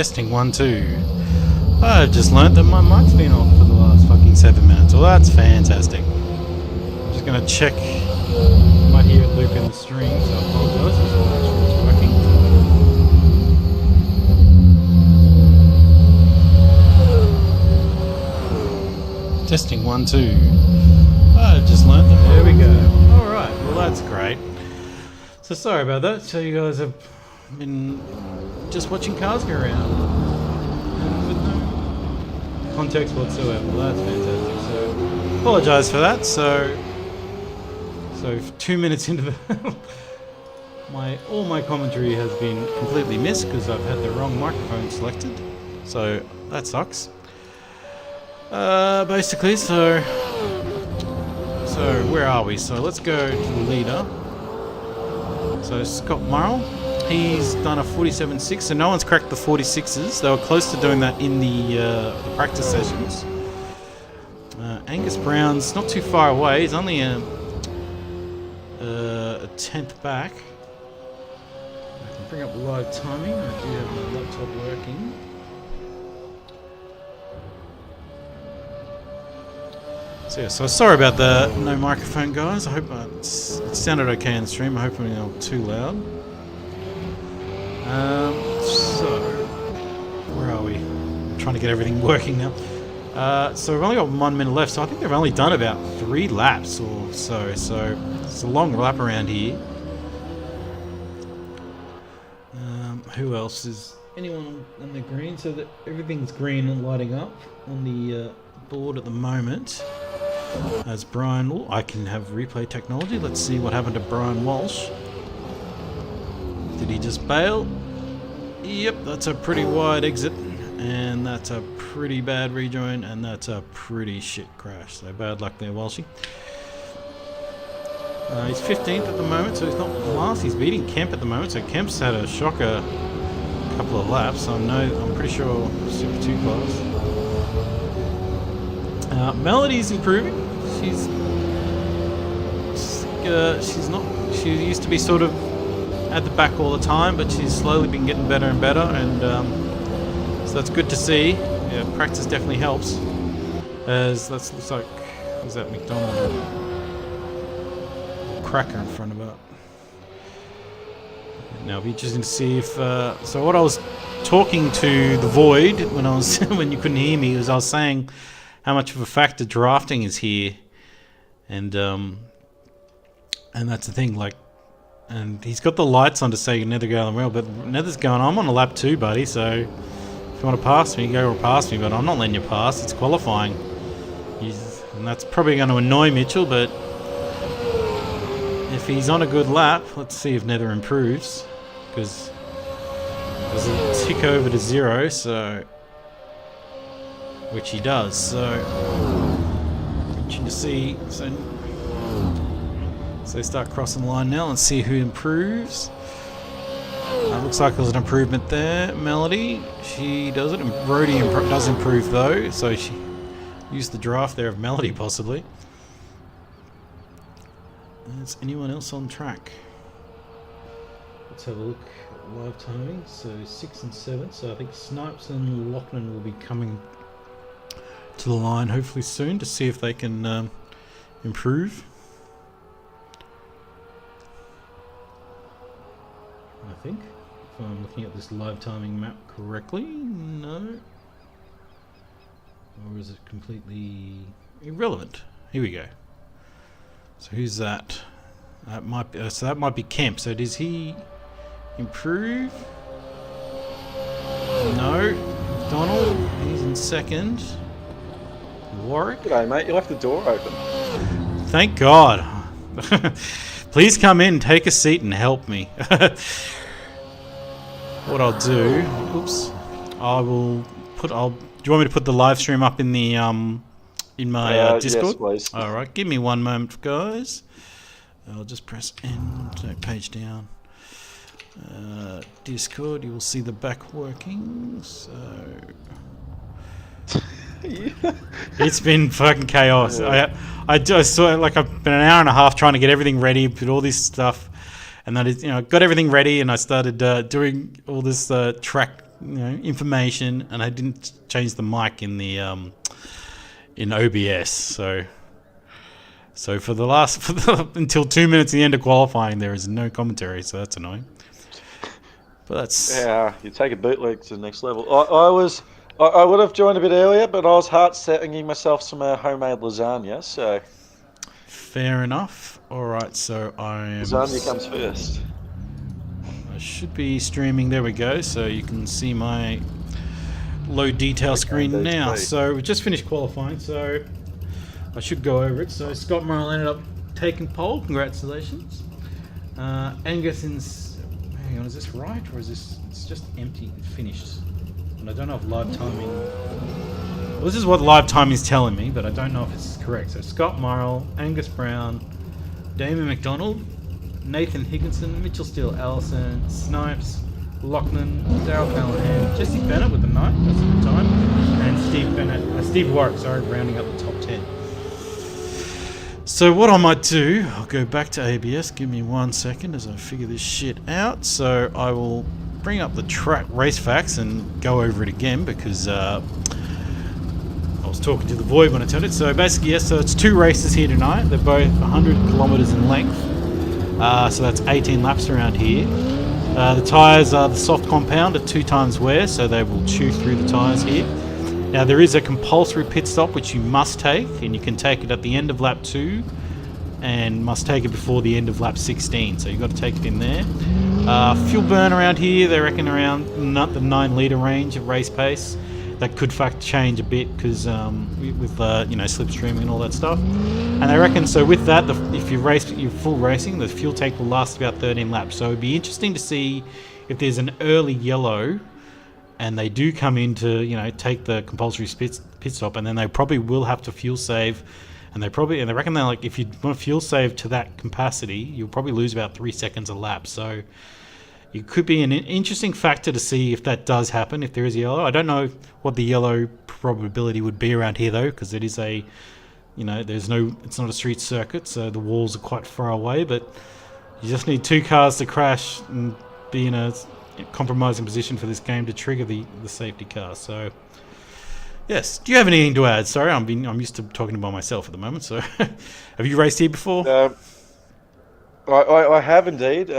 Testing 1, 2. I've just learnt that my mic's been off for the last fucking 7 minutes. Well, that's fantastic. I'm just gonna check. You might hear it loop in the stream, so I apologise. Just want to make sure it's working. Testing 1, 2. I've just learnt that. There we go. Alright, well that's great. So sorry about that. So you guys have been just watching cars go around and with no context whatsoever. Well, that's fantastic. So apologise for that. So 2 minutes into the all my commentary has been completely missed because I've had the wrong microphone selected. So that sucks. Basically, so where are we? So let's go to the leader. So Scott Murrell, he's done a 47.6, so no one's cracked the 46s. They were close to doing that in the practice sessions. Angus Brown's not too far away. He's only a tenth back. I can bring up live timing. I do have my laptop working. So yeah, so sorry about the no microphone, guys. I hope it sounded okay in the stream. I hope I'm not too loud. So where are we? I'm trying to get everything working now. So we've only got 1 minute left. So I think they've only done about 3 laps or so. So it's a long lap around here. Who else is anyone on the green? So that everything's green and lighting up on the board at the moment. As Brian, I can have replay technology. Let's see what happened to Brian Walsh. Did he just bail? Yep, that's a pretty wide exit, and that's a pretty bad rejoin, and that's a pretty shit crash. So bad luck there, Walshy. He's 15th at the moment, so he's not last. He's beating Kemp at the moment, so Kemp's had a shocker couple of laps. I'm pretty sure Super 2 class. Melody's improving. She used to be sort of at the back all the time, but she's slowly been getting better and better, and so that's good to see. Yeah, practice definitely helps. As that looks like, was that McDonald cracker in front of her? Now it'll be interesting to see if. So what I was talking to the void when I was when you couldn't hear me was I was saying how much of a factor drafting is here, and that's the thing. Like, and he's got the lights on to say Nether going well, but Nether's going, I'm on a lap 2, buddy. So if you want to pass me, go past me, but I'm not letting you pass. It's qualifying, and that's probably going to annoy Mitchell. But if he's on a good lap, let's see if Nether improves, because there's a tick over to 0. So. Which he does, so interesting to see. So they start crossing the line now and see who improves. Looks like there's an improvement there. Melody, she does it, and Brody does improve though, so she used the draft there of Melody possibly. Is anyone else on track? Let's have a look at live timing. So 6 and 7, so I think Snipes and Lachlan will be coming to the line hopefully soon to see if they can improve. I think, if I'm looking at this live timing map correctly. No, or is it completely irrelevant? Here we go. So who's that? That might be, so that might be Kemp. So does he improve? No. Donald, he's in second. Warwick? G'day, mate. You left the door open. Thank God. Please come in, take a seat, and help me. What I'll do, oops, I will put. Do you want me to put the live stream up in the in my Discord? Yes, please. All right, give me one moment, guys. I'll just press N, so page down. Discord, you will see the back working. So. It's been fucking chaos. Yeah. I just saw, like, I've been an hour and a half trying to get everything ready, put all this stuff, and then got everything ready, and I started doing all this track information, and I didn't change the mic in the in OBS. So for until 2 minutes at the end of qualifying, there is no commentary. So that's annoying. But that's you take a bootleg to the next level. I would have joined a bit earlier, but I was heart-setting myself some homemade lasagna. So fair enough. All right, so lasagna comes first. I should be streaming. There we go. So you can see my low detail screen now. So we just finished qualifying. So I should go over it. So Scott Morrell ended up taking pole. Congratulations. Angus hang on, is this right or is this? It's just empty. It's finished. And I don't know if live timing. Well, this is what live timing is telling me, but I don't know if it's correct. So Scott Morrell, Angus Brown, Damon McDonald, Nathan Higginson, Mitchell Steele Allison, Snipes, Lachlan, Daryl Callahan, Jesse Bennett with the 9, that's a good time, and Steve Warwick, rounding up the top 10. So what I might do, I'll go back to ABS, give me 1 second as I figure this shit out. So I will bring up the track race facts and go over it again because I was talking to the Void when I told it. So basically, yes, so it's 2 races here tonight. They're both 100 kilometers in length. So that's 18 laps around here. The tyres are the soft compound at 2 times wear, so they will chew through the tyres here. Now there is a compulsory pit stop which you must take, and you can take it at the end of lap 2 and must take it before the end of lap 16, so you've got to take it in there. Fuel burn around here, they reckon around the 9 litre range at race pace. That could change a bit because with slipstreaming and all that stuff. And they reckon so with that, if you're full racing, the fuel tank will last about 13 laps. So it'd be interesting to see if there's an early yellow, and they do come in to take the compulsory pit stop, and then they probably will have to fuel save, and they reckon that if you want to fuel save to that capacity, you'll probably lose about 3 seconds a lap. So it could be an interesting factor to see if that does happen, if there is a yellow. I don't know what the yellow probability would be around here though, because it is it's not a street circuit, so the walls are quite far away, but you just need 2 cars to crash and be in a compromising position for this game to trigger the safety car. So yes, do you have anything to add? Sorry, I'm used to talking by myself at the moment. So have you raced here before? I have indeed.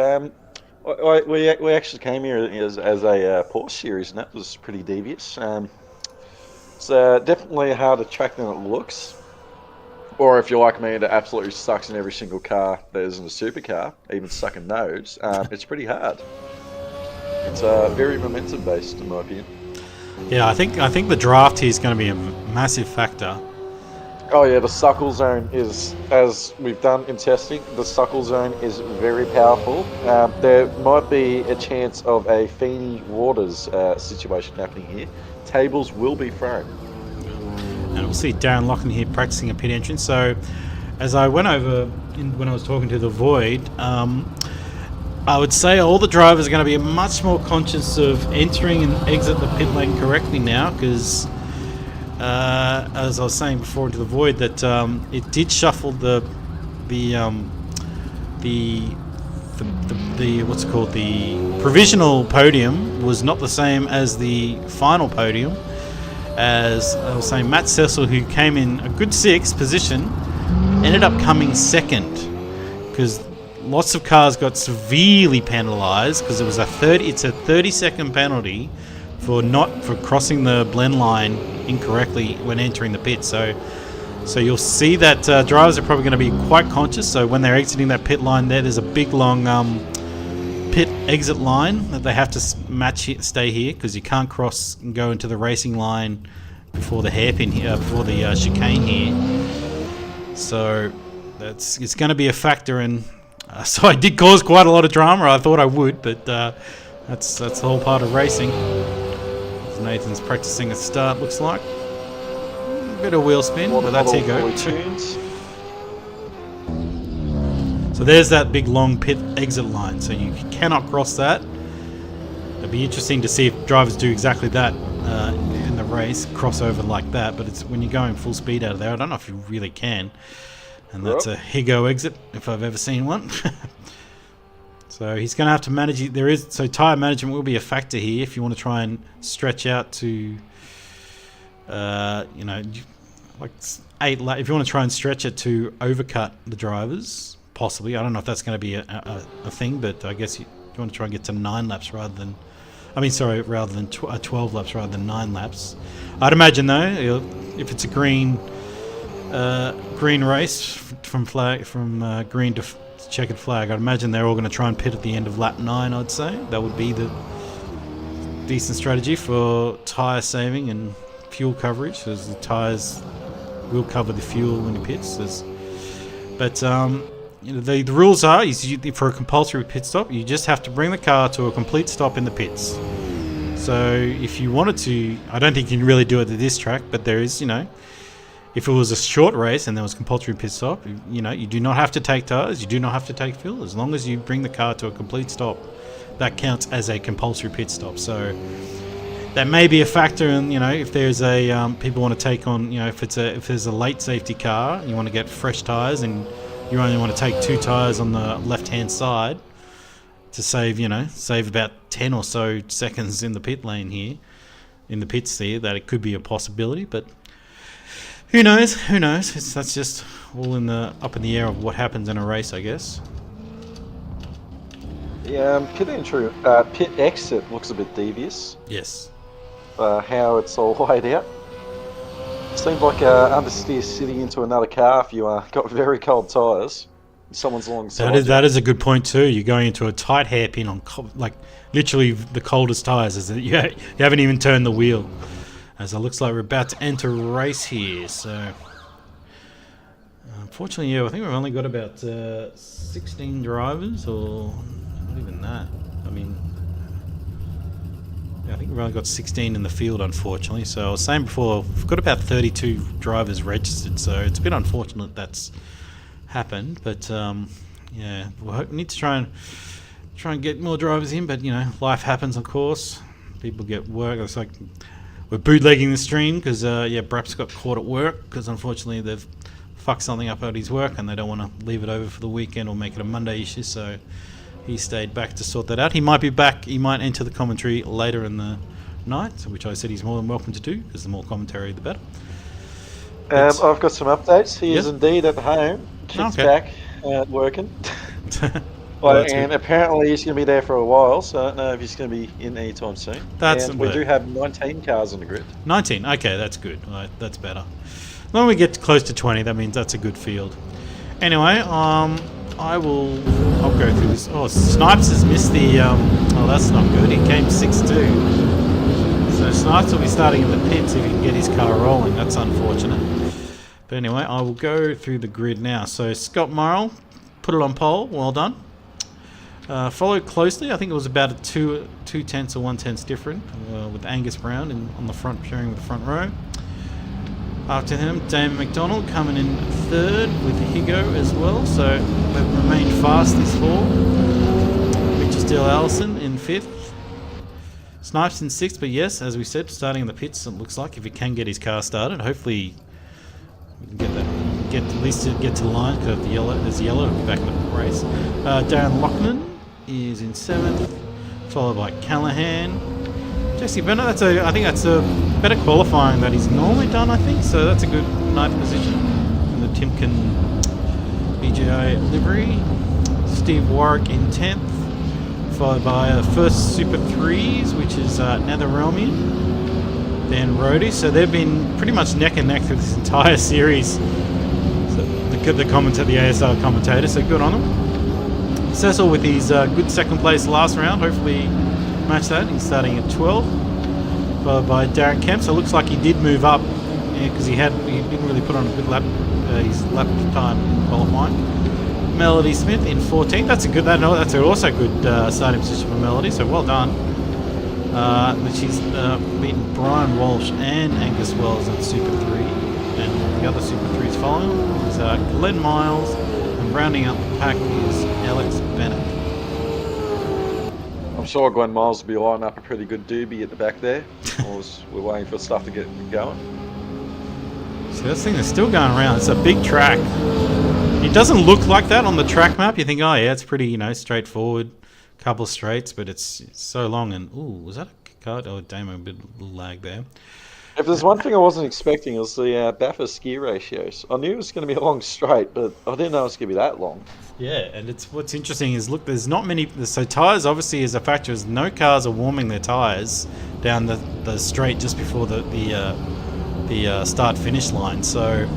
We actually came here as a Porsche series, and that was pretty devious. It's definitely a harder track than it looks. Or if you're like me, it absolutely sucks in every single car that isn't a supercar, even sucking nose. It's pretty hard. It's very momentum based, in my opinion. Yeah, I think the draft here is going to be a massive factor. Oh yeah, the suckle zone is, as we've done in testing, the suckle zone is very powerful. There might be a chance of a Feeney Waters situation happening here. Tables will be thrown. And we'll see Darren Loughlin here practicing a pit entrance. So as I went over when I was talking to the Void, I would say all the drivers are going to be much more conscious of entering and exit the pit lane correctly now, because as I was saying before to the Void, that it did shuffle the what's it called, the provisional podium was not the same as the final podium. As I was saying, Matt Cecil, who came in a good 6th position, ended up coming 2nd because lots of cars got severely penalised because it's a 30-second penalty for crossing the blend line incorrectly when entering the pit. So you'll see that drivers are probably going to be quite conscious. So when they're exiting that pit line, there's a big long pit exit line that they have to stay here, because you can't cross and go into the racing line before the hairpin here, before the chicane here. So it's going to be a factor, and so I did cause quite a lot of drama. I thought I would, but that's the whole part of racing. Nathan's practicing a start, looks like. A bit of wheel spin, but that's here go. So there's that big long pit exit line, so you cannot cross that. It'd be interesting to see if drivers do exactly that in the race, cross over like that, but it's when you're going full speed out of there, I don't know if you really can. And that's a Higo exit, if I've ever seen one. So So he's going to have to manage it. So tyre management will be a factor here if you want to try and stretch out to, you know, like 8 laps. If you want to try and stretch it to overcut the drivers, possibly. I don't know if that's going to be a thing, but I guess you want to try and get to 9 laps rather than, rather than 12 laps rather than 9 laps. I'd imagine though, if it's a green race from green to checkered flag, I'd imagine they're all going to try and pit at the end of lap 9. I'd say that would be the decent strategy for tyre saving and fuel coverage, as the tyres will cover the fuel in the pits. But you know, the rules are for a compulsory pit stop, you just have to bring the car to a complete stop in the pits. So if you wanted to, I don't think you can really do it at this track, but there is, you know, if it was a short race and there was compulsory pit stop, you know, you do not have to take tyres, you do not have to take fuel. As long as you bring the car to a complete stop, that counts as a compulsory pit stop. So that may be a factor in, you know, if there's a people want to take on, you know, if there's a late safety car, you want to get fresh tyres and you only want to take 2 tyres on the left-hand side to save about 10 or so seconds in the pit lane here, in the pits there, that it could be a possibility. But who knows? That's just all up in the air of what happens in a race, I guess. Yeah, pit entry, pit exit looks a bit devious. Yes. How it's all laid out. Seems like understeer sitting into another car if you got very cold tyres. Someone's alongside. That is a good point too. You're going into a tight hairpin on like literally the coldest tyres. Is that you haven't even turned the wheel. As it looks like we're about to enter a race here. So unfortunately, yeah, I think we've only got about 16 drivers, or not even that. I mean, I think we've only got 16 in the field, unfortunately. So I was saying before, we've got about 32 drivers registered, so it's a bit unfortunate that's happened. But yeah, we need to try and get more drivers in. But you know, life happens, of course. People get work. It's like we're bootlegging the stream because Braps got caught at work because unfortunately they've fucked something up at his work and they don't want to leave it over for the weekend or make it a Monday issue. So he stayed back to sort that out. He might be back. He might enter the commentary later in the night, which I said he's more than welcome to do, because the more commentary, the better. I've got some updates. He is indeed at home. Kid's back working. And apparently he's going to be there for a while, so I don't know if he's going to be in anytime soon. We do have 19 cars on the grid. 19? Okay, that's good. Right, that's better. When we get close to 20, that means that's a good field. Anyway, I'll go through this. Oh, Snipes has missed the... oh, that's not good. He came 6-2. So Snipes will be starting in the pits if he can get his car rolling. That's unfortunate. But anyway, I will go through the grid now. So Scott Morrell, put it on pole. Well done. Followed closely. I think it was about a 2 tenths or 1 tenth different with Angus Brown on the front, sharing with the front row. After him, Damon McDonald coming in third with Higo as well, so they've remained fast this fall. Richard Steele Allison in fifth. Snipes in sixth, but yes, as we said, starting in the pits, it looks like, if he can get his car started. Hopefully we can at least get to the line, because there's yellow to be back in the race. Darren Loughnane is in seventh, followed by Callahan. Jesse Bennett, I think that's a better qualifying that he's normally done, I think, so that's a good ninth position in the Timken BGI livery. Steve Warwick in 10th, followed by first Super 3s, which is Netherrealmian, then Rhodey. So they've been pretty much neck and neck through this entire series. So the ASR commentator, so good on them. Cecil with his good second place last round, hopefully match that. He's starting at 12, followed by Darren Kemp. So it looks like he did move up, because he didn't really put on a good lap, his lap time in qualifying. Melody Smith in 14th. That's also a good starting position for Melody. So well done. She's beaten Brian Walsh and Angus Wells in Super 3, and the other Super 3s following is Glenn Miles, and rounding out the pack is Alex Bennett. I'm sure Glenn Miles will be lining up a pretty good doobie at the back there. We're waiting for stuff to get going. So this thing is still going around. It's a big track. It doesn't look like that on the track map. You think, oh yeah, it's pretty, straightforward. couple of straights, but it's so long. And ooh, was that a card? Oh, Damo, a bit of lag there. If there's one thing I wasn't expecting, it was the Bathurst ski ratios. I knew it was going to be a long straight, but I didn't know it was going to be that long. Yeah, and it's what's interesting is look, there's not many. So tires obviously is a factor. Is no cars are warming their tires down the straight just before the start finish line. So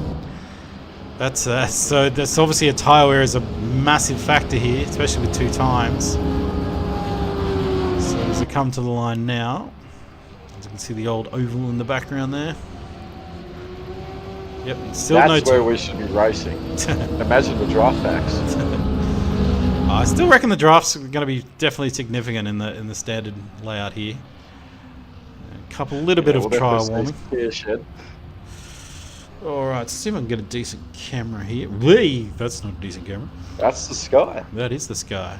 that's obviously a tire wear is a massive factor here, especially with 2 times. So as we come to the line now, as you can see the old oval in the background there. Yep, still That's where we should be racing. Imagine the draft packs. I still reckon the drafts are going to be definitely significant in the standard layout here. A little bit of trial warming. Shed. All right, let's see if I can get a decent camera here. Whee! That's not a decent camera. That's the sky. That is the sky.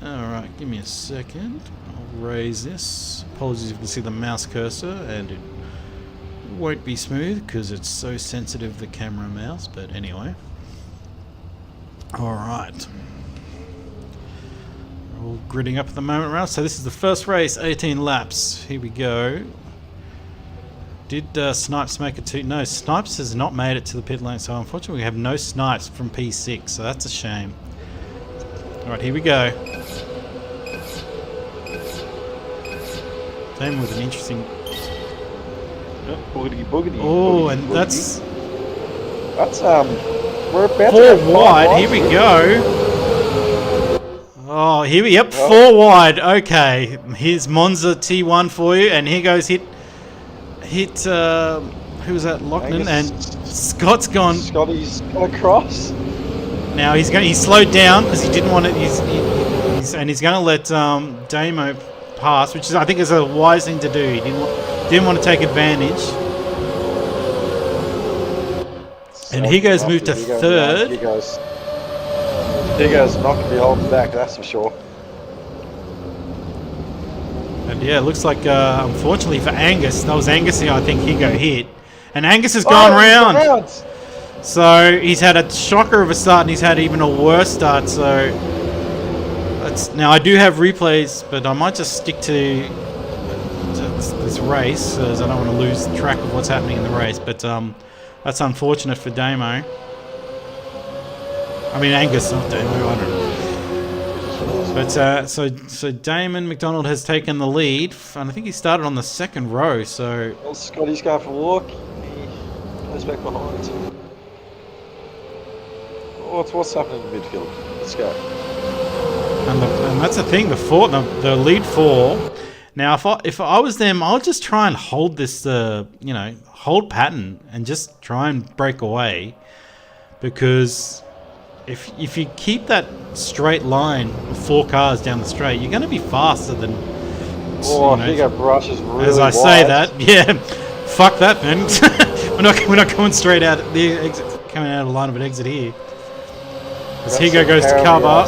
All right, give me a second. I'll raise this. Apologies if you can see the mouse cursor, and it won't be smooth because it's so sensitive, the camera mouse, but anyway. All right. We're all gridding up at the moment, right? So this is the first race, 18 laps. Here we go. Did Snipes make it to... No, Snipes has not made it to the pit lane, so unfortunately we have no Snipes from P6, so that's a shame. All right, here we go. Same with an interesting... Boogity, boogity, oh, boogity, and boogity. that's we're about 4 wide. Here we go. Oh, here we yep, 4 wide. Okay, here's Monza T1 for you, and here goes hit. Who was that? Lockman, and Scott's gone. Scotty's gone across. Now he's slowed down because he didn't want it. He's going to let Damo pass, which is I think is a wise thing to do. He didn't want to take advantage. And Higo's moved to 3rd. Higo's not going to be holding back, that's for sure. And yeah, it looks like, unfortunately for Angus, that was Angus who I think Higo hit. And Angus has gone round. So he's had a shocker of a start, and he's had even a worse start. So now I do have replays, but I might just stick to this race, as I don't want to lose track of what's happening in the race. But that's unfortunate for Damo. I mean Angus, not Damo. I don't know. But so Damon McDonald has taken the lead, and I think he started on the 2nd row. So well, Scotty's going for a walk. He goes back behind. What's happening in the midfield? Let's go. And that's the thing. The lead 4. Now, if I was them, I'll just try and hold this, hold pattern and just try and break away, because if you keep that straight line of 4 cars down the straight, you're going to be faster than. Oh, Higo brushes really as I wide. say that, yeah, fuck that, man. we're not going straight out the exit, coming out of the line of an exit here. As Higo goes to cover.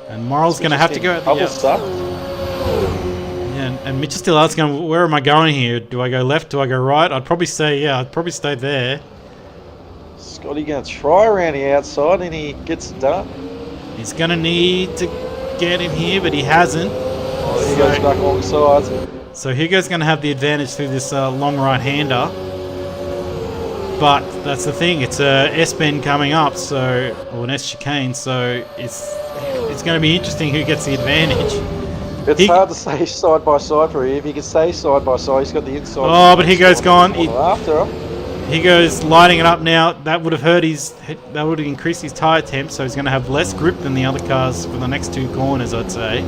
And Morrell's going to have to go at the yeah, and Mitch is still asking, where am I going here? Do I go left? Do I go right? I'd probably say, I'd probably stay there. Scotty going to try around the outside, and he gets it done. He's going to need to get in here, but he hasn't. Oh, he goes back along the sides. So Hugo's going to have the advantage through this long right-hander. But that's the thing, it's a S-bend coming up, or an S-chicane, so it's going to be interesting who gets the advantage. It's hard to say side by side for him. If he can stay side by side, he's got the inside. Oh, but Higo's gone. After him. Higo's lighting it up now. That would have increased his tyre temp, so he's going to have less grip than the other cars for the next 2 corners, I'd say.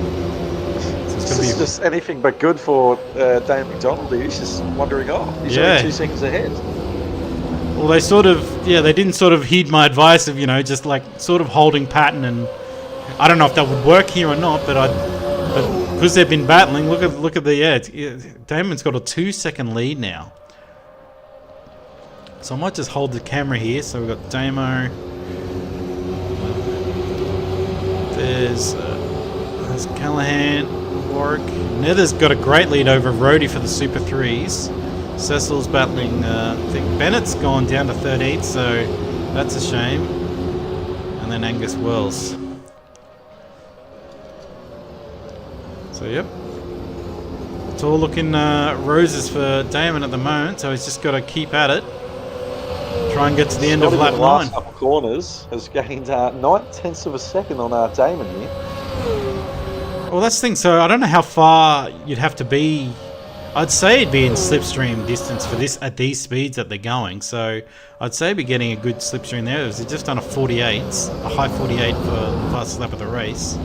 So this is just anything but good for Dane McDonald. He's just wandering off. He's only 2 seconds ahead. Well, they didn't sort of heed my advice of, just like sort of holding pattern, and I don't know if that would work here or not, but because they've been battling, look at Damon's got a 2-second lead now. So I might just hold the camera here. So we've got Damo. There's Callahan, Warwick. Nether's got a great lead over Rhodey for the Super 3s. Cecil's battling, I think Bennett's gone down to 13th, so that's a shame. And then Angus Wells. So yep, it's all looking roses for Damon at the moment. So he's just got to keep at it. Try and get to the end of Scotty lap in the 9. last couple of corners has gained 9/10 of a second on Damon here. Well, that's the thing. So I don't know how far you'd have to be. I'd say it'd be in slipstream distance for this at these speeds that they're going. So I'd say be getting a good slipstream there. They've just done a 48, a high 48 for the fastest lap of the race.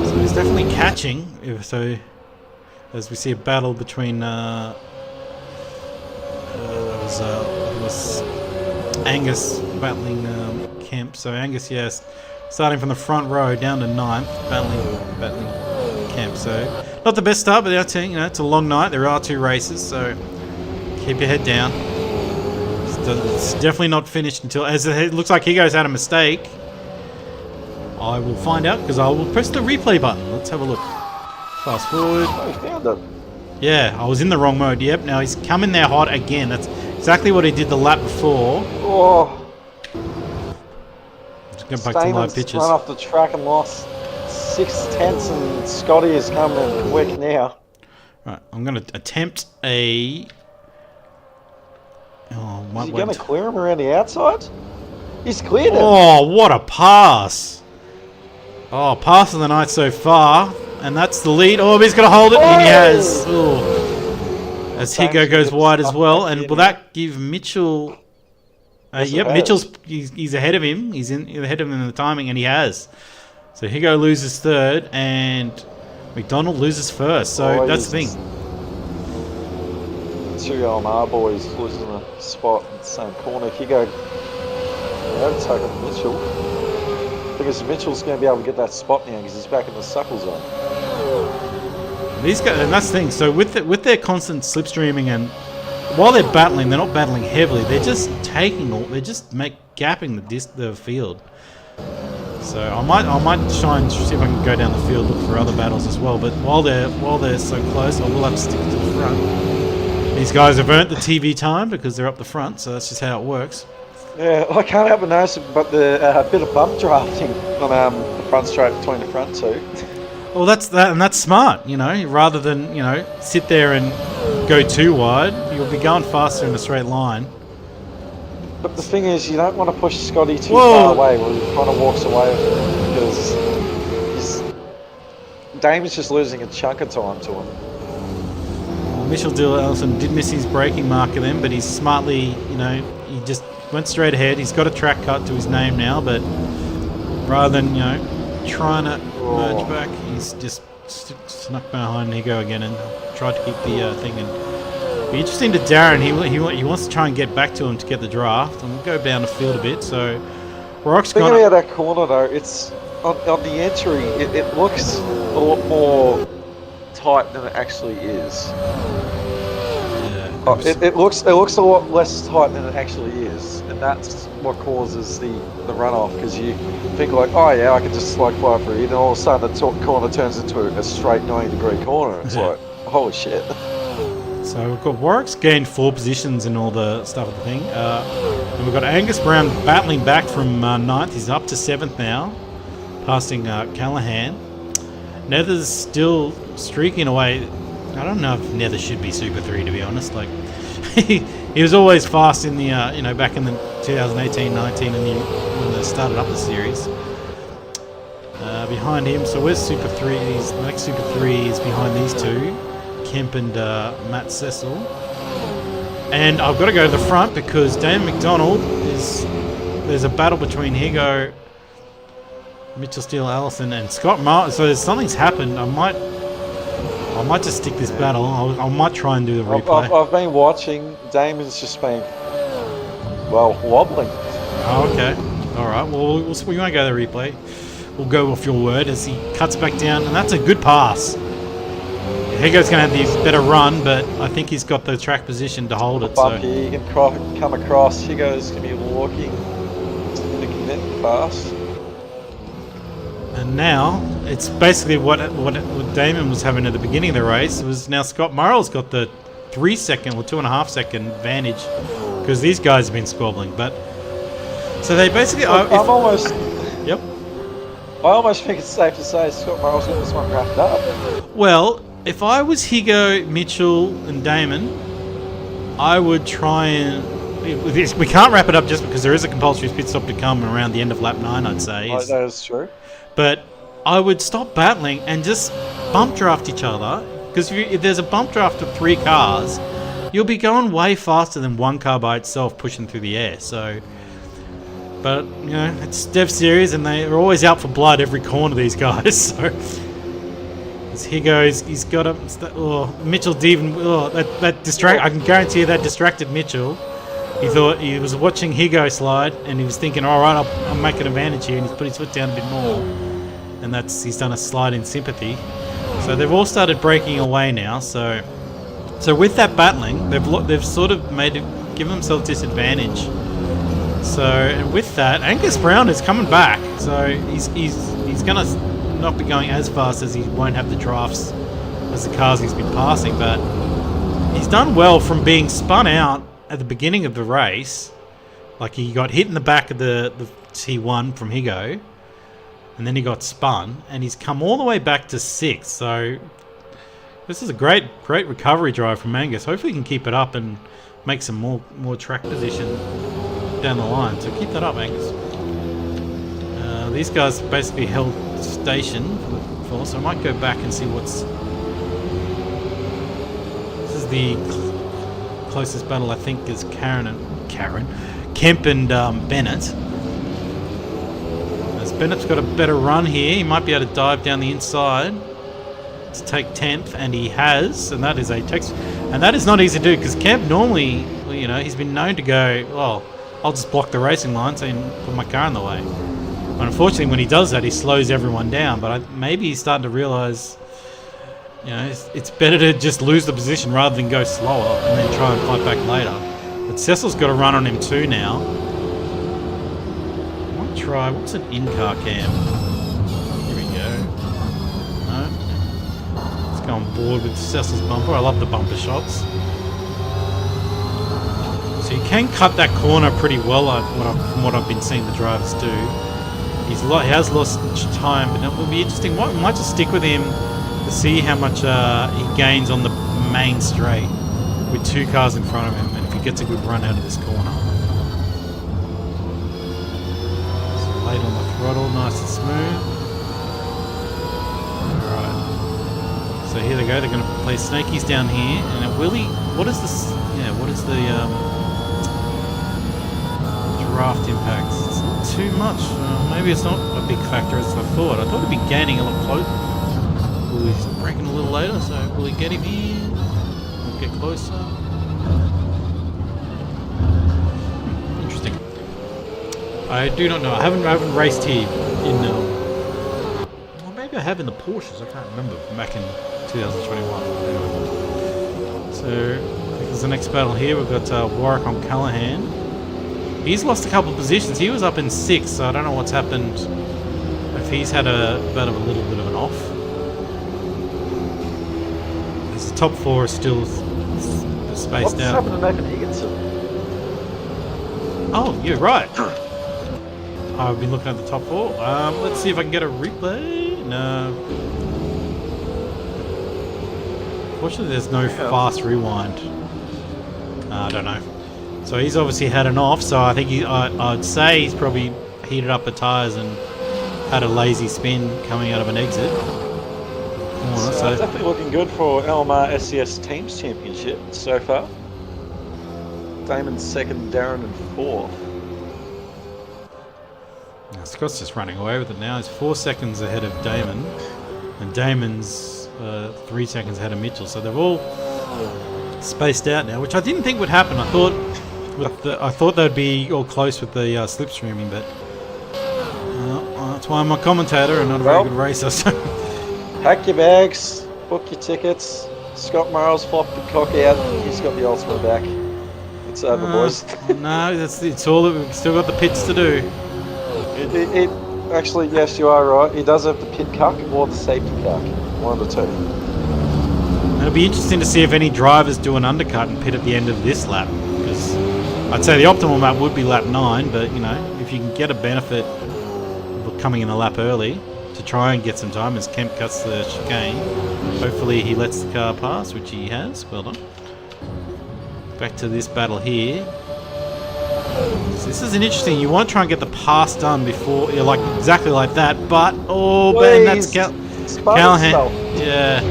So he's definitely catching. So as we see a battle between it was Angus battling Kemp. So Angus, yes, starting from the front row down to 9th, battling Kemp. So not the best start, but the team, it's a long night. There are 2 races, so keep your head down. It's definitely not finished until, as it looks like Higo's had a mistake. I will find out because I will press the replay button. Let's have a look. Fast forward. Oh, he found it. Yeah, I was in the wrong mode. Yep, now he's come in there hot again. That's exactly what he did the lap before. Oh, Just go back to live Damon's pictures. run off the track and lost 6/10, and Scotty is coming in quick now. Right, I'm going to attempt a... Oh, Is he going to clear him around the outside? He's cleared him. Oh, what a pass! Oh, pass of the night so far. And that's the lead. Oh, he's going to hold it. And he has. Ooh. As Higo goes wide as well. And will that give Mitchell... yep, Mitchell's he's ahead of him. He's ahead of him in the timing, and he has. So Higo loses 3rd, and McDonald loses 1st. So that's the thing. 2 LMR boys losing a spot in the same corner. Higo overtaking Mitchell. Because Mitchell's going to be able to get that spot now because he's back in the suckle zone. These guys, and that's the thing. So with their constant slipstreaming, and while they're battling, they're not battling heavily. They're just they're just gapping the field. So I might try and see if I can go down the field, look for other battles as well. But while they're so close, I will have to stick to the front. These guys have earned the TV time because they're up the front. So that's just how it works. Yeah, I can't help but notice but the bit of bump drafting on the front straight between the front 2. Well, that's smart, rather than, sit there and go too wide. You'll be going faster in a straight line. But the thing is, you don't want to push Scotty too far away where he kind of walks away with it because Damon's just losing a chunk of time to him. Well, Mitchell Ellison did miss his braking marker then, but he's smartly, he just went straight ahead. He's got a track cut to his name now, but rather than, trying to merge back, he's just snuck behind Higo again and tried to keep the thing. And be interesting to Darren. He wants to try and get back to him to get the draft, and we'll go down the field a bit. So Rock's got. Thinking about that corner though, it's on the entry. It looks a lot more tight than it actually is. It looks a lot less tight than it actually is, and that's what causes the runoff. Because you think like, oh yeah, I can just fly through here, and all of a sudden the corner turns into a straight 90-degree corner. It's like, holy shit. So we've got Warwick's gained 4 positions in all the stuff of the thing, and we've got Angus Brown battling back from 9th. He's up to 7th now, passing Callahan. Nether's still streaking away. I don't know if Nether should be Super 3, to be honest. Like, he was always fast in the, back in the 2018-19 when they started up the series. Behind him, so where's Super 3? The next Super 3 is behind these 2, Kemp and Matt Cecil. And I've got to go to the front because Dan McDonald there's a battle between Higo, Mitchell Steele Allison, and Scott Martin. So something's happened. I might just stick this battle. I might try and do the replay. I've been watching. Damon's just been, wobbling. Oh, okay. All right. Well, we won't go to the replay. We'll go off your word as he cuts back down, and that's a good pass. Higo's going to have the better run, but I think he's got the track position to hold it. Bump here, you can come across. Higo's going to be walking to the commit fast. And now it's basically what Damon was having at the beginning of the race. It was now Scott Murrell's got the 3-second or 2.5 second advantage because these guys have been squabbling. But so they basically. I'm almost. Yep. I almost think it's safe to say Scott Morrell's got this one wrapped up. Well, if I was Higo, Mitchell, and Damon, I would try and... We can't wrap it up just because there is a compulsory pit stop to come around the end of lap 9, I'd say. That is true. But I would stop battling and just bump draft each other. Because if there's a bump draft of 3 cars, you'll be going way faster than one car by itself pushing through the air. So, but you know, it's Dev Series and they're always out for blood every corner, these guys. So here goes. He's got a Mitchell Deven. That distract. I can guarantee you that distracted Mitchell. He thought he was watching Higo slide and he was thinking, all right, I'll make an advantage here, and he's put his foot down a bit more, and he's done a slide in sympathy. So they've all started breaking away now. So with that battling, they've sort of given themselves disadvantage. So and with that, Angus Brown is coming back. So he's gonna not be going as fast as he won't have the drafts as the cars he's been passing, but he's done well from being spun out at the beginning of the race. Like he got hit in the back of the T1 from Higo, and then he got spun, and he's come all the way back to 6th. So this is a great recovery drive from Angus. Hopefully he can keep it up and make some more track position down the line. So keep that up, Angus. These guys basically held station for, so I might go back and see what's... This is the closest battle, I think, is Kemp and Bennett. As Bennett's got a better run here, he might be able to dive down the inside to take 10th, and he has, and that is not easy to do, because Kemp normally, you know, he's been known to go, well, I'll just block the racing line so I can put my car in the way. But unfortunately, when he does that, he slows everyone down. But maybe he's starting to realise, you know, it's better to just lose the position rather than go slower and then try and fight back later. But Cecil's got a run on him too now. I might try, what's an in-car cam? Here we go. No. Let's go on board with Cecil's bumper. I love the bumper shots. So you can cut that corner pretty well from what I've been seeing the drivers do. He has lost time, but it will be interesting. We might just stick with him to see how much he gains on the main straight with 2 cars in front of him, and if he gets a good run out of this corner. So late on the throttle, nice and smooth. Alright. So here they go, they're going to play snakies down here, and Willie, what is this? Yeah, what is the draft impacts? It's not too much. Maybe it's not a big factor as I thought. I thought he'd be gaining a lot closer. Oh, he's braking a little later, so will he get him here? We'll get closer. Interesting. I do not know. I haven't raced here in... well, maybe I have in the Porsches. I can't remember. Back in 2021. Anyway. So, I think there's the next battle here. We've got Warwick on Callahan. He's lost a couple of positions. He was up in 6th, so I don't know what's happened. If he's had a little bit of an off. His top 4 is still spaced out. What's happened to Nathan Higginson? Oh, you're right. I've been looking at the top 4. Let's see if I can get a replay. No. Fortunately, there's no fast rewind. I don't know. So he's obviously had an off, so I think I'd say he's probably heated up the tyres and had a lazy spin coming out of an exit. So definitely looking good for LMR SCS Teams Championship so far. Damon's 2nd, Darren in 4th. Now, Scott's just running away with it now. He's 4 seconds ahead of Damon, and Damon's 3 seconds ahead of Mitchell. So they've all spaced out now, which I didn't think would happen. I thought they'd be all close with the slipstreaming, but that's why I'm a commentator and not a very good racer. So. Pack your bags, book your tickets. Scott Morrell's flopped the cock out. He's got the ultimate back. It's over, boys. No, it's all that we've still got the pits to do. Actually, yes, you are right. He does have the pit cuck or the safety cuck. One of the two. It'll be interesting to see if any drivers do an undercut and pit at the end of this lap, because I'd say the optimal lap would be lap 9, but you know, if you can get a benefit of coming in the lap early, to try and get some time as Kemp cuts the chicane. Hopefully he lets the car pass, which he has. Well done. Back to this battle here. So this is an interesting. You want to try and get the pass done before you're like exactly like that, but oh man, that's Callahan. Yeah,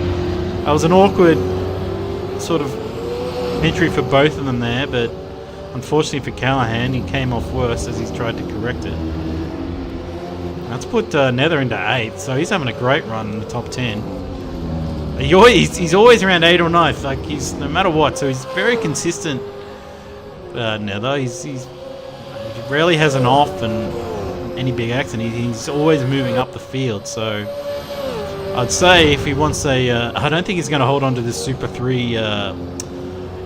that was an awkward sort of entry for both of them there, but unfortunately for Callahan, he came off worse as he's tried to correct it. Let's put Nether into 8th, so he's having a great run in the top 10. He's always around 8th or 9th, like he's no matter what, so he's very consistent. Nether, he rarely has an off and any big accident. He's always moving up the field, so I'd say if he wants a, I don't think he's going to hold on to this Super 3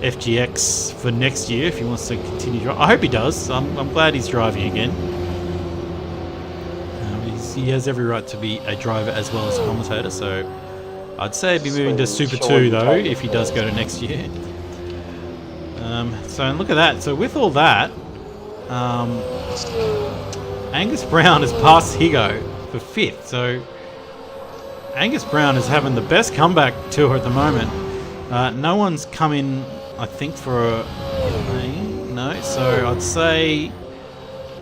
FGX for next year if he wants to continue driving. I hope he does. I'm glad he's driving again. He has every right to be a driver as well as a commentator, so I'd say he'd be moving to Super 2 though if he does go to next year. So look at that. So with all that, Angus Brown has passed Higo for 5th. So Angus Brown is having the best comeback tour at the moment. No one's come in, I think, for a... No, so I'd say...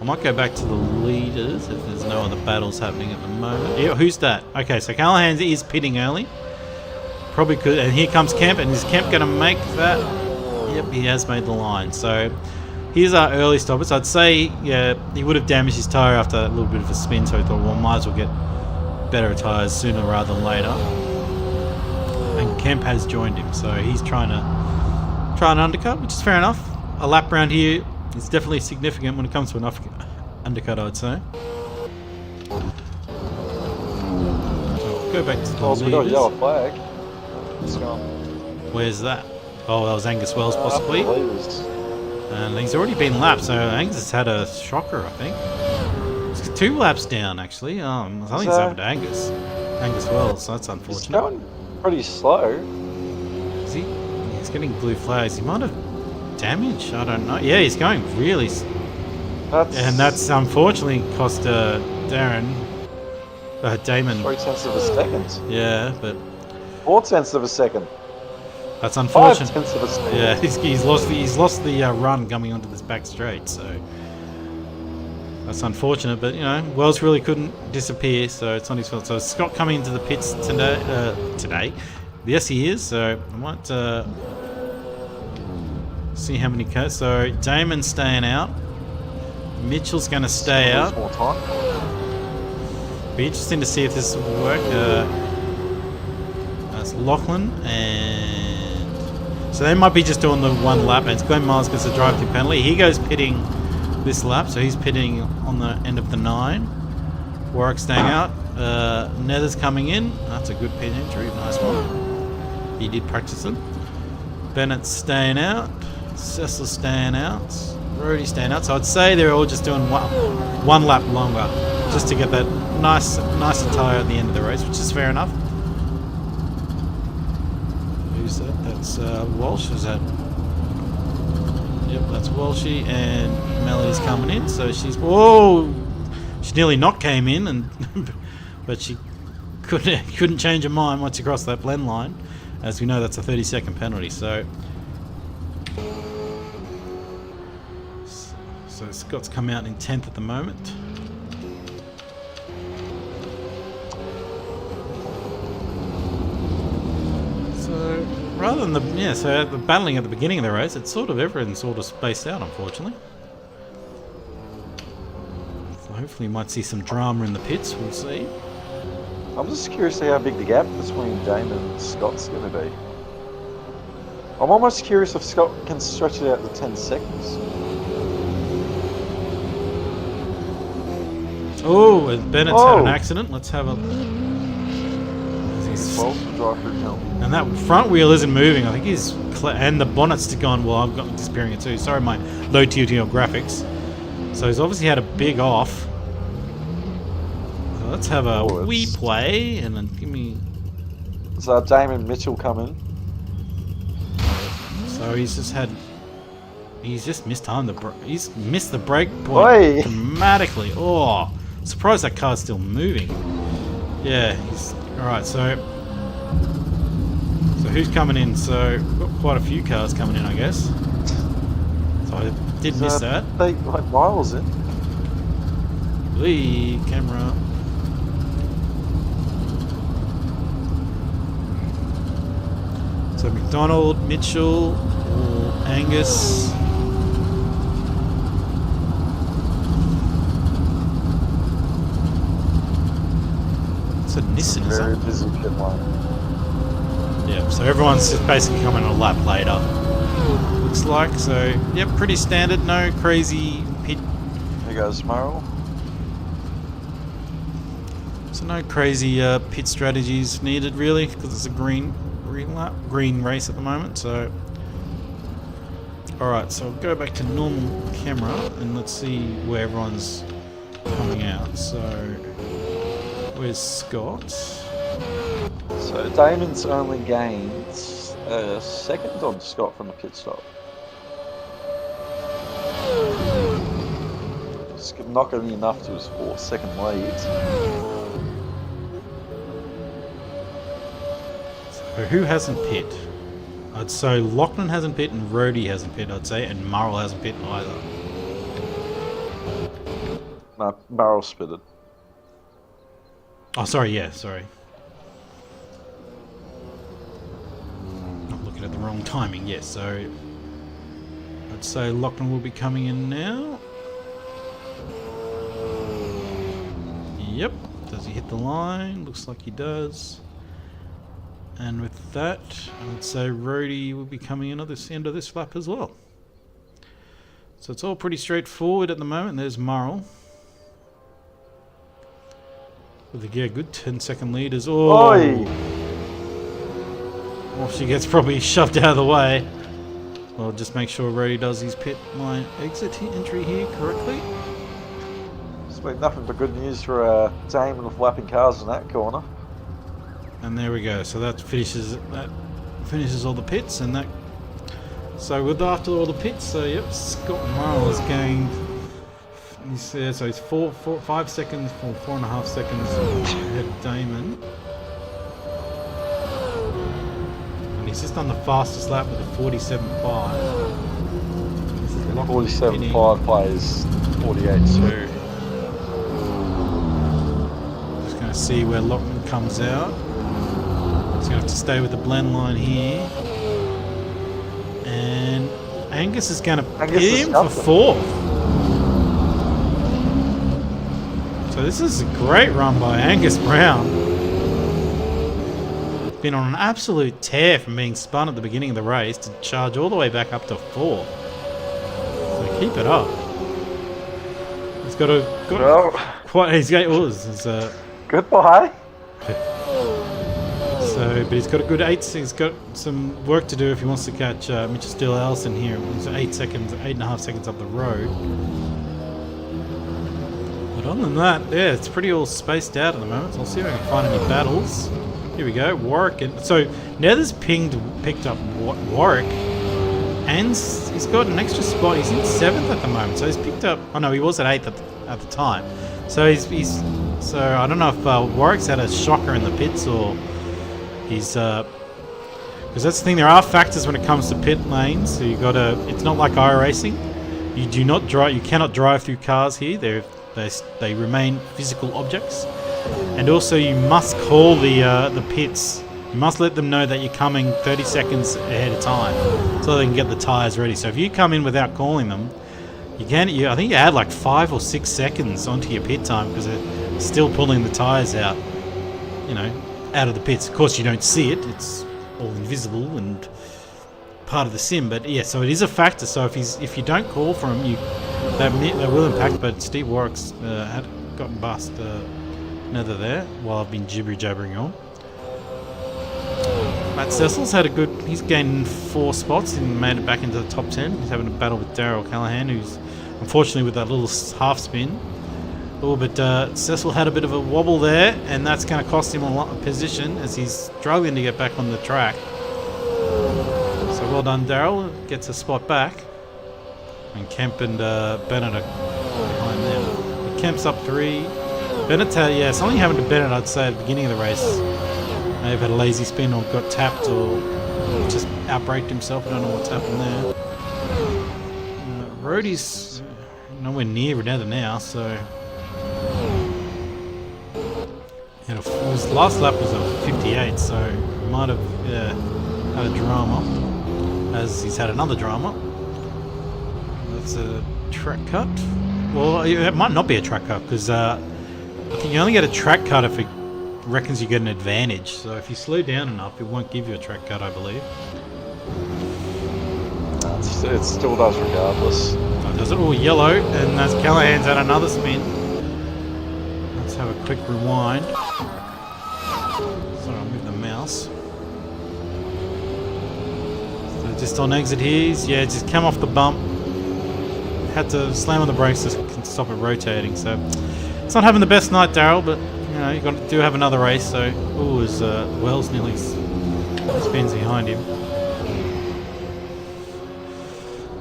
I might go back to the leaders if there's no other battles happening at the moment. Yeah, who's that? Okay, so Callahan is pitting early. Probably could... And here comes Kemp, and is Kemp going to make that? Yep, he has made the line. So here's our early stoppers. I'd say, yeah, he would have damaged his tyre after a little bit of a spin, so he thought, well, might as well get better tyres sooner rather than later. And Kemp has joined him, so he's trying to undercut, which is fair enough. A lap round here is definitely significant when it comes to an undercut, I'd say. So go back to the leaders. We got a yellow flag. It's gone. Where's that? Oh, that was Angus Wells, possibly. And he's already been lapped, so Angus has had a shocker, I think. It's 2 laps down, actually. I think it's happened to Angus Wells, so that's unfortunate. He's going pretty slow. Is he? He's getting blue flags. He might have damage. I don't know. Yeah, he's going really. And that's unfortunately cost Damon. 3/10 of a second. Yeah, but 4/10 of a second. That's unfortunate. 5/10 of a second. Yeah, he's lost the run coming onto this back straight. So that's unfortunate. But you know, Wells really couldn't disappear, so it's not his fault. So Scott coming into the pits today. Yes, he is. So I might see how many cuts. So Damon's staying out. Mitchell's going to stay out. More time. Be interesting to see if this will work. That's Lachlan, and so they might be just doing the 1 lap. And it's Glenn Miles gets a drive-through penalty. He goes pitting this lap, so he's pitting on the end of the 9. Warwick's staying out. Nether's coming in. That's a good pit entry. Nice one. He did practice it. Bennett's staying out. Cecil's staying out. Rody's staying out. So I'd say they're all just doing one lap longer, just to get that nicer tyre at the end of the race, which is fair enough. Who's that? That's Walsh. Is that? Yep, that's Walshy, and Melody's coming in. So she's she nearly not came in, and but she couldn't change her mind once she crossed that blend line. As we know, that's a 30-second penalty. So Scott's come out in 10th at the moment. So rather than the battling at the beginning of the race, it's sort of everything sort of spaced out, unfortunately. So hopefully, you might see some drama in the pits. We'll see. I'm just curious to see how big the gap between Damon and Scott's going to be. I'm almost curious if Scott can stretch it out to 10 seconds. Oh, Bennett's had an accident. Let's have a... And that front wheel isn't moving. I think he's... And the bonnet's gone. Well, I've got disappearing it too. Sorry, my low TTL graphics. So he's obviously had a big off. So let's have a wee play and then give me... So Damon Mitchell coming. So he's just mistimed he's missed the brake point dramatically. Oh, surprised that car's still moving. Yeah, alright, so who's coming in? So, we've got quite a few cars coming in, I guess. So I did miss that. Beat like Miles in. Lee, camera. So McDonald, Mitchell, Angus. It's a Nissan, is Very it? busy pit lane. Yeah, so everyone's just basically coming a lap later. Looks like, so yep, pretty standard, no crazy pit. Here goes Murrell. So no crazy pit strategies needed really, because it's a green race at the moment. So, all right, so I'll go back to normal camera and let's see where everyone's coming out. So, where's Scott? So Damon's only gained a second on Scott from the pit stop. It's not going to be enough to his 4-second lead. So who hasn't pit? I'd say Lachlan hasn't pit and Rhodey hasn't pit, I'd say, and Murrell hasn't pit either. No, Murrell spitted. Oh, sorry, yeah, sorry. Not looking at the wrong timing, yes, so I'd say Lachlan will be coming in now. Yep, does he hit the line? Looks like he does. And with that, I'd say Rhodey will be coming in at the end of this lap as well. So it's all pretty straightforward at the moment. There's Murrell. With a good 10-second lead as well. Well, she gets probably shoved out of the way. Well, just make sure Rhodey does his pit line entry here correctly. It's been nothing but good news for Damon with lapping cars in that corner. And there we go. So that finishes all the pits, and that. So with after all the pits, so yep, Scott Murrell is going. He's there, so he's 5 seconds, 4.5 seconds ahead of Damon. And he's just done the fastest lap with a 47.5. 47.5 plays 48.2. Just going to see where Lachlan comes out. He's going to have to stay with the blend line here. And Angus is going to pit him for 4th. So this is a great run by Angus Brown. Been on an absolute tear from being spun at the beginning of the race to charge all the way back up to 4th. So keep it up. He's got goodbye. So, but he's got a good 8. He's got some work to do if he wants to catch Mitchell Steele Allison here. He's 8.5 seconds up the road. But other than that, yeah, it's pretty all spaced out at the moment. So I'll see if I can find any battles. Here we go, Warwick. And so Nether's picked up Warwick, and he's got an extra spot. He's in 7th at the moment, so he's picked up. Oh no, he was at 8th at the time. So he's. So I don't know if Warwick's had a shocker in the pits or he's. Because that's the thing. There are factors when it comes to pit lanes. So you got to. It's not like iRacing. You do not drive. You cannot drive through cars here. They remain physical objects, and also you must call the pits. You must let them know that you're coming 30 seconds ahead of time, so they can get the tires ready. So if you come in without calling them, I think you add like 5 or 6 seconds onto your pit time because they're still pulling the tires out, out of the pits. Of course, you don't see it; it's all invisible and part of the sim. But yeah, so it is a factor. So if you don't call for them, that will impact. But Steve Warwick's had gotten past Nether there while I've been jibber-jabbering on. Matt Cecil's had he's gained 4 spots and made it back into the top 10. He's having a battle with Darryl Callahan, who's unfortunately with that little half spin. Oh, but Cecil had a bit of a wobble there, and that's going to cost him a lot of position as he's struggling to get back on the track. So well done, Darryl. Gets a spot back. And Kemp and Bennett are behind them. But Kemp's up 3. Bennett, yeah, something happened to Bennett, I'd say, at the beginning of the race. May have had a lazy spin or got tapped or just outbraked himself. I don't know what's happened there. Rhodey's nowhere near Renetta now, so... And his last lap was a 58, so he might have had a drama, as he's had another drama. That's a track cut. Well, it might not be a track cut, because I think you only get a track cut if it reckons you get an advantage. So if you slow down enough, it won't give you a track cut, I believe. It still does regardless. Oh, does it? Oh, yellow, and that's Callahan's had another spin. Let's have a quick rewind. Sorry, I'll move the mouse. So just on exit here, yeah, just come off the bump. Had to slam on the brakes to stop it rotating. So it's not having the best night, Daryl, but you know you do have another race. So as Wells nearly spins behind him.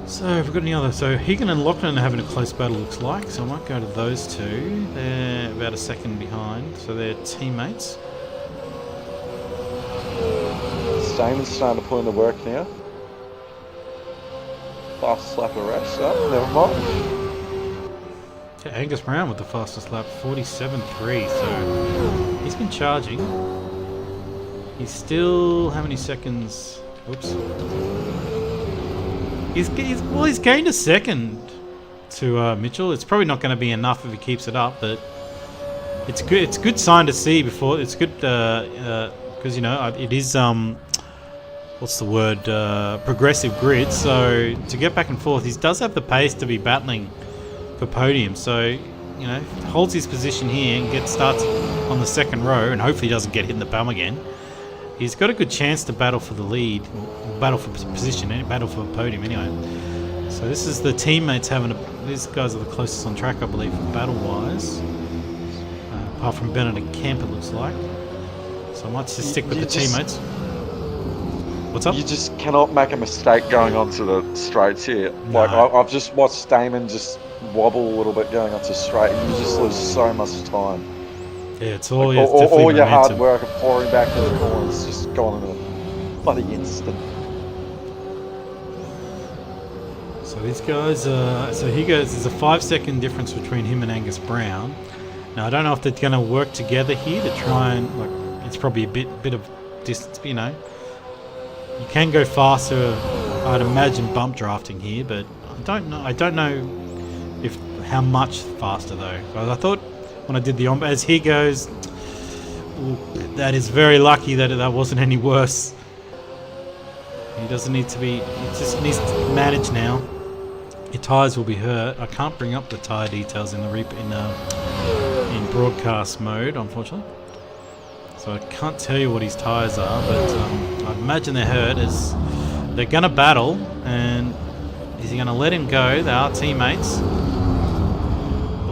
So have we got any other? So Higgin and Lachlan are having a close battle, looks like. So I might go to those two. They're about a second behind, so they're teammates. Damon's starting to put in the work now. Fast lap of race. Oh, never mind. Yeah, Angus Brown with the fastest lap, 47.3. So he's been charging. He's still how many seconds? Oops. He's gained a second to Mitchell. It's probably not going to be enough if he keeps it up, but it's good. It's a good sign to see before. It's good because you know it is what's the word? Progressive grid. So to get back and forth, he does have the pace to be battling for podium. So you know holds his position here and starts on the second row, and hopefully doesn't get hit in the bum again. He's got a good chance to battle for the lead, battle for position, battle for the podium anyway. So this is the teammates having these guys are the closest on track, I believe, battle-wise. Apart from Bennett and Kemp, it looks like. So I might just stick with the teammates. What's up? You just cannot make a mistake going onto the straights here. No. Like I've just watched Damon just wobble a little bit going onto straight, and you just lose so much time. Yeah, it's all, Like, yeah, it's all your hard momentum. work of pouring back to the corners just gone in a bloody instant. So these guys, so he goes. There's a 5-second difference between him and Angus Brown. Now I don't know if they're going to work together here to try and like. It's probably a bit of distance, you know. You can go faster, I'd imagine, bump drafting here, but I don't know. I don't know if how much faster though. Because I thought when I did the as he goes, ooh, that is very lucky that wasn't any worse. He doesn't need to be. He just needs to manage now. Your tyres will be hurt. I can't bring up the tyre details in the in broadcast mode, unfortunately. So I can't tell you what his tyres are, but I imagine they're hurt. As they're going to battle, and is he going to let him go? They are teammates.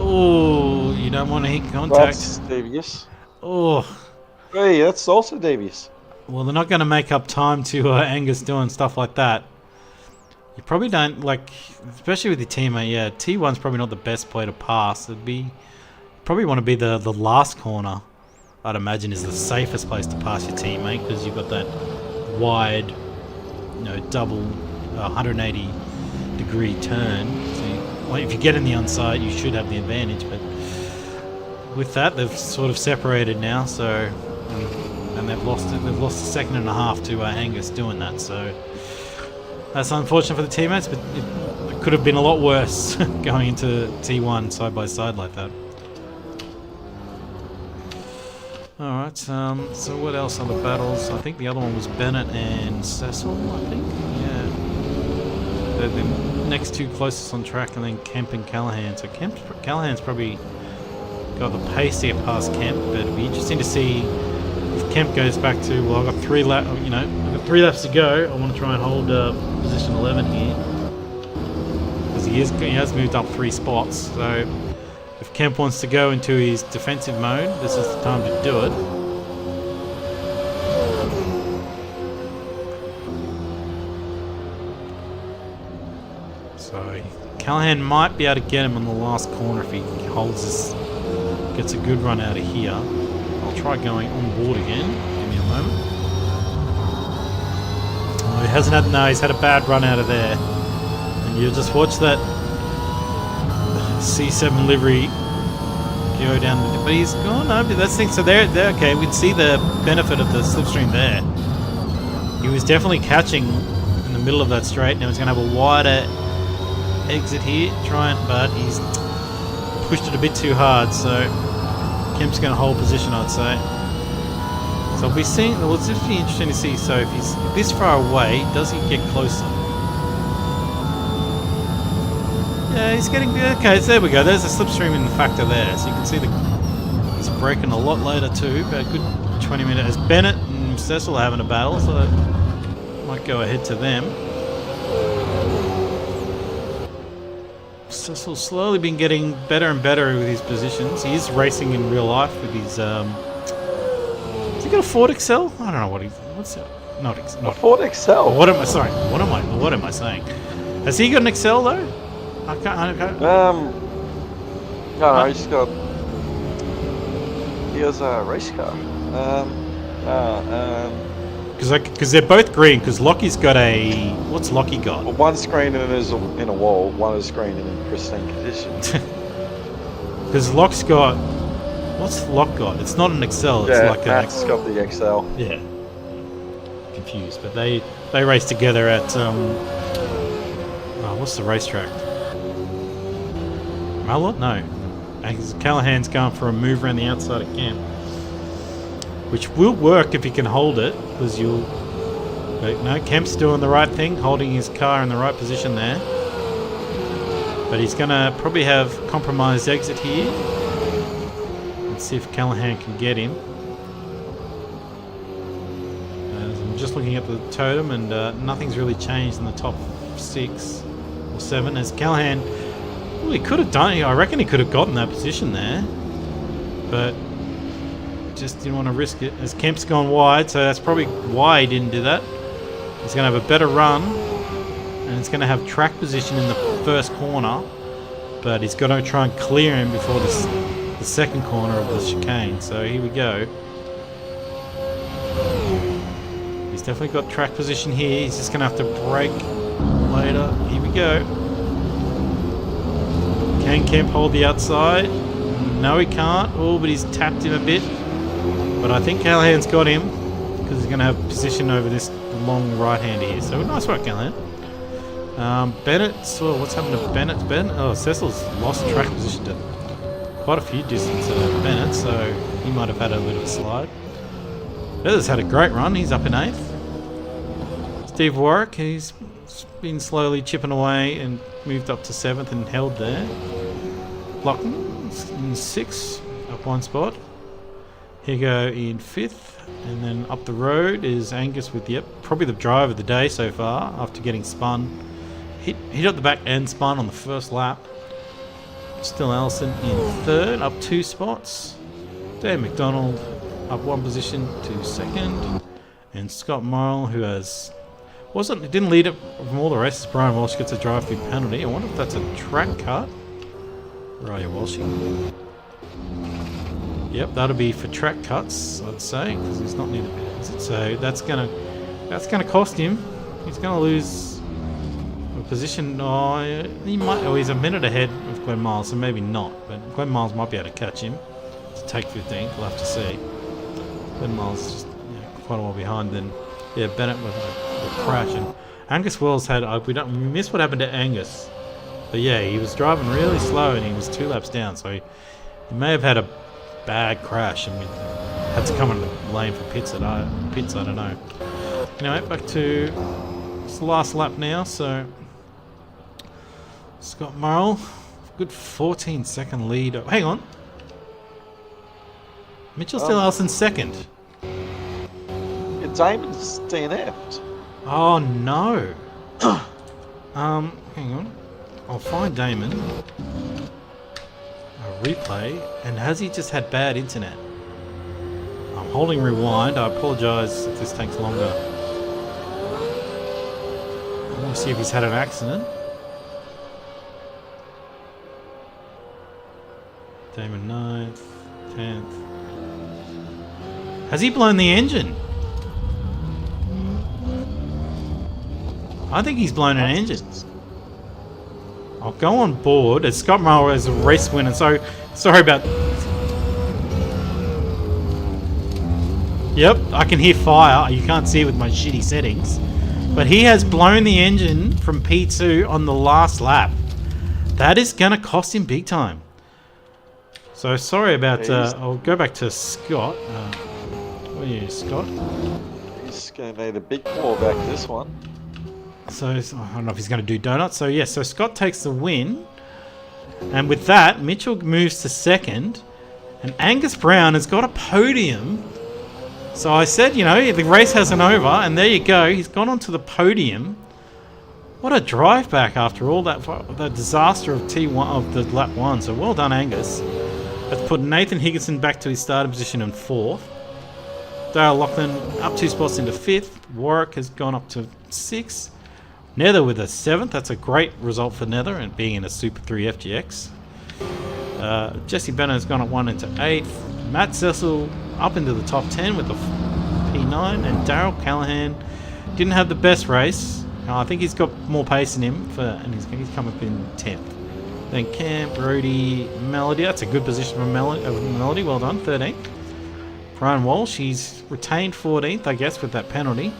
Oh, you don't want to hit contact. That's devious. Oh. Hey, that's also devious. Well, they're not going to make up time to Angus doing stuff like that. You probably don't, like, especially with your teammate, yeah, T1's probably not the best play to pass. Probably want to be the last corner, I'd imagine, is the safest place to pass your teammate, because you've got that wide, you know, double 180 degree turn. So if you get in the onside, you should have the advantage, but with that, they've sort of separated now, so... And they've lost it. They've lost a second and a half to Angus doing that. So that's unfortunate for the teammates, but it could have been a lot worse going into T1 side by side like that. All right. So what else are the battles? I think the other one was Bennett and Cecil. I think. Yeah. They're the next two closest on track, and then Kemp and Callahan. So Callahan's probably got the pace to get past Kemp, but it'd be interesting to see. If Kemp goes back to, well, I've got 3 laps, you know, I've got 3 laps to go. I want to try and hold position 11 here, because he has moved up 3 spots. So if Kemp wants to go into his defensive mode, this is the time to do it. So Callahan might be able to get him on the last corner if he holds his gets a good run out of here. I'll try going on board again. Give me a moment. Oh, he hasn't had, no, he's had a bad run out of there. And you just watch that C7 livery go down, but he's gone over. That's the thing. So they're okay. We'd see the benefit of the slipstream there. He was definitely catching in the middle of that straight. Now he's going to have a wider exit here, but he's pushed it a bit too hard. So Kemp's going to hold position, I'd say. So we'll be seeing. Well, it's just interesting to see. So if he's this far away, does he get closer? Yeah, he's getting okay. So there we go. There's a slipstream in the factor there. So you can see he's braking a lot later too. About a good 20 minutes. Bennett and Cecil are having a battle, so might go ahead to them. Cecil's slowly been getting better and better with his positions. He is racing in real life with his. Has he got a Ford Excel? I don't know what what's that? Not a Ford Excel. What am I? Sorry. What am I saying? Has he got an Excel though? I can't. No, he's got. He has a race car. Because they're both green. Because Lockie's got a. What's Lockie got? Well, one screen is in a wall. One is screen in pristine condition. Because Locke's got. What's Lock got? It's not an Excel. It's like Matt's got the Excel. Yeah. Confused, but they race together at what's the racetrack? Mallet? No. Callahan's going for a move around the outside of camp, which will work if he can hold it, because you'll. But no, Kemp's doing the right thing, holding his car in the right position there. But he's going to probably have compromised exit here. Let's see if Callahan can get him. I'm just looking at the totem, and nothing's really changed in the top 6 or 7. As Callahan, well, he could have done it. I reckon he could have gotten that position there, but just didn't want to risk it. As Kemp's gone wide, so that's probably why he didn't do that. He's going to have a better run, and it's going to have track position in the first corner, but he's got to try and clear him before the second corner of the chicane. So here we go. He's definitely got track position here. He's just going to have to brake later. Here we go. Can Kemp hold the outside? No, he can't. Oh, but he's tapped him a bit. But I think Callahan's got him, because he's going to have position over this long right hand here. So nice work, Callahan. Bennett, so what's happened to Bennett? Oh, Cecil's lost track position to quite a few distance of Bennett, so he might have had a bit of a slide. Feathers had a great run. He's up in 8th. Steve Warwick, he's been slowly chipping away and moved up to 7th and held there. Lockton in 6th, up 1 spot. Higo in 5th, and then up the road is Angus with, probably the drive of the day so far after getting spun. Hit up the back end, spun on the first lap. Still Allison in 3rd, up 2 spots. Dave McDonald up 1 position to 2nd. And Scott Morrill, who didn't lead it from all the races. Brian Walsh gets a drive-through penalty. I wonder if that's a track cut. Where are you, Walshy? Yep, that'll be for track cuts, I'd say, because he's not near the pit, is it? So that's gonna cost him. He's gonna lose a position. Oh, he might. Oh, he's a minute ahead of Glenn Miles, so maybe not. But Glenn Miles might be able to catch him to take 15th. We'll have to see. Glenn Miles is just quite a while behind. Then Bennett with a crash, and Angus Wells had. We missed what happened to Angus, but yeah, he was driving really slow and he was 2 laps down, so he may have had a bad crash and we had to come in the lane for pits. I don't know. Anyway, back to it's the last lap now. So Scott Morrill, good 14-second lead. Oh, hang on, Mitchell still Allison 2nd. Damon's DNF'd. Oh no. Hang on. I'll find Damon. A replay. And has he just had bad internet? I'm holding rewind. I apologise if this takes longer. I want to see if he's had an accident. Damon 9th. 10th. Has he blown the engine? I think he's blown an engine. I'll go on board as Scott Morrow as a race winner. So, sorry about... Yep, I can hear fire. You can't see it with my shitty settings. But he has blown the engine from P2 on the last lap. That is going to cost him big time. So, sorry about... I'll go back to Scott. Where are you, Scott? He's going to need a big claw back this one. So, I don't know if he's going to do donuts. So, yeah, so Scott takes the win. And with that, Mitchell moves to second. And Angus Brown has got a podium. So I said, you know, the race hasn't over. And there you go. He's gone onto the podium. What a drive back after all that disaster of T1 of the lap 1. So well done, Angus. That's put Nathan Higginson back to his starting position in 4th. Dale Lachlan up 2 spots into 5th. Warwick has gone up to 6th. Nether with a 7th. That's a great result for Nether and being in a Super 3 FGX. Jesse Bennett has gone up 1 into 8th. Matt Cecil up into the top 10 with the P9. And Daryl Callahan didn't have the best race. I think he's got more pace in him, and he's come up in 10th. Then Cam, Brody, Melody. That's a good position for Melody. Well done, 13th. Brian Walsh, he's retained 14th, I guess, with that penalty.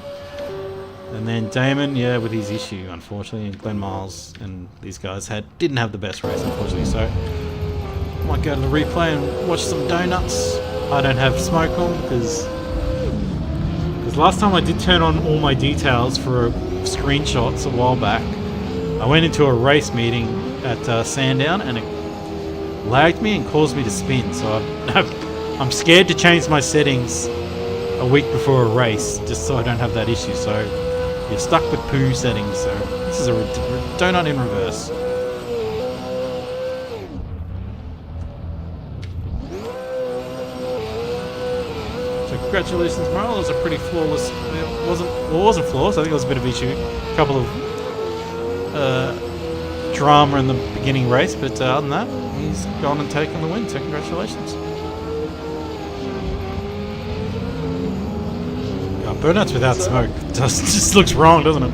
And then Damon, yeah, with his issue, unfortunately. And Glenn Miles and these guys didn't have the best race, unfortunately. So I might go to the replay and watch some donuts. I don't have smoke on because last time I did turn on all my details for screenshots a while back. I went into a race meeting at Sandown and it lagged me and caused me to spin. So I'm scared to change my settings a week before a race just so I don't have that issue. So you're stuck with poo settings. So this is a donut in reverse. So congratulations, Merle. It was a pretty flawless. It wasn't flawless. I think it was a bit of issue. A couple of drama in the beginning race, but other than that, he's gone and taken the win. So congratulations. Burnouts without smoke just looks wrong, doesn't it?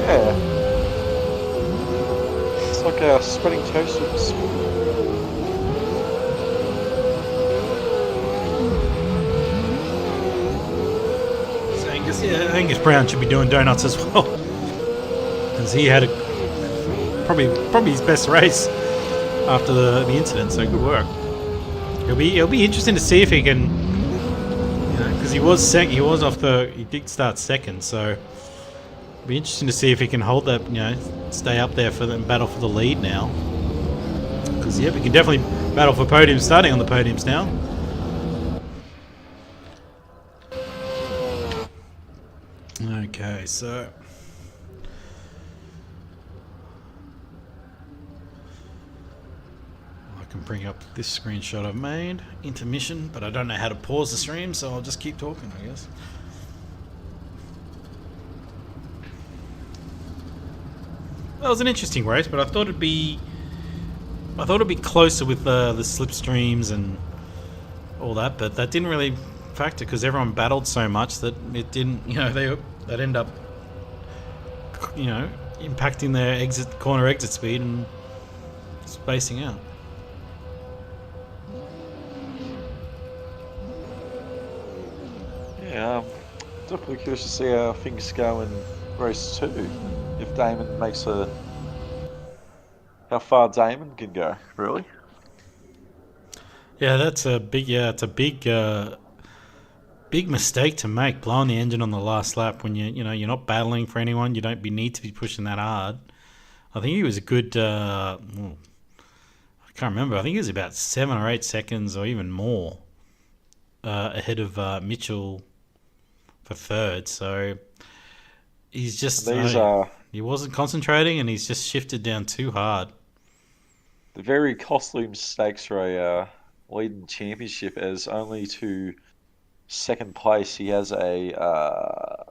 Yeah. It's like a spreading toast with smoke. Angus Brown should be doing donuts as well, because he had probably his best race after the incident. So good work. It'll be interesting to see if he can, because he was he did start second. So it'll be interesting to see if he can hold that, stay up there and battle for the lead now. Because we can definitely battle for podiums, starting on the podiums now. Okay, so I can bring up this screenshot I've made, intermission, but I don't know how to pause the stream, so I'll just keep talking, I guess. That was an interesting race, but I thought it'd be closer with the slipstreams and all that, but that didn't really factor because everyone battled so much that it didn't, that end up, impacting their corner exit speed and spacing out. Yeah, definitely curious to see how things go in race 2. If Damon makes how far Damon can go, really. Yeah, that's a big. Yeah, it's a big mistake to make, blowing the engine on the last lap when you're not battling for anyone. You don't need to be pushing that hard. I think he was a good. I can't remember. I think he was about 7 or 8 seconds or even more ahead of Mitchell for third. So he's just he wasn't concentrating and he's just shifted down too hard. The very costly mistakes for a leading championship, as only to second place he has a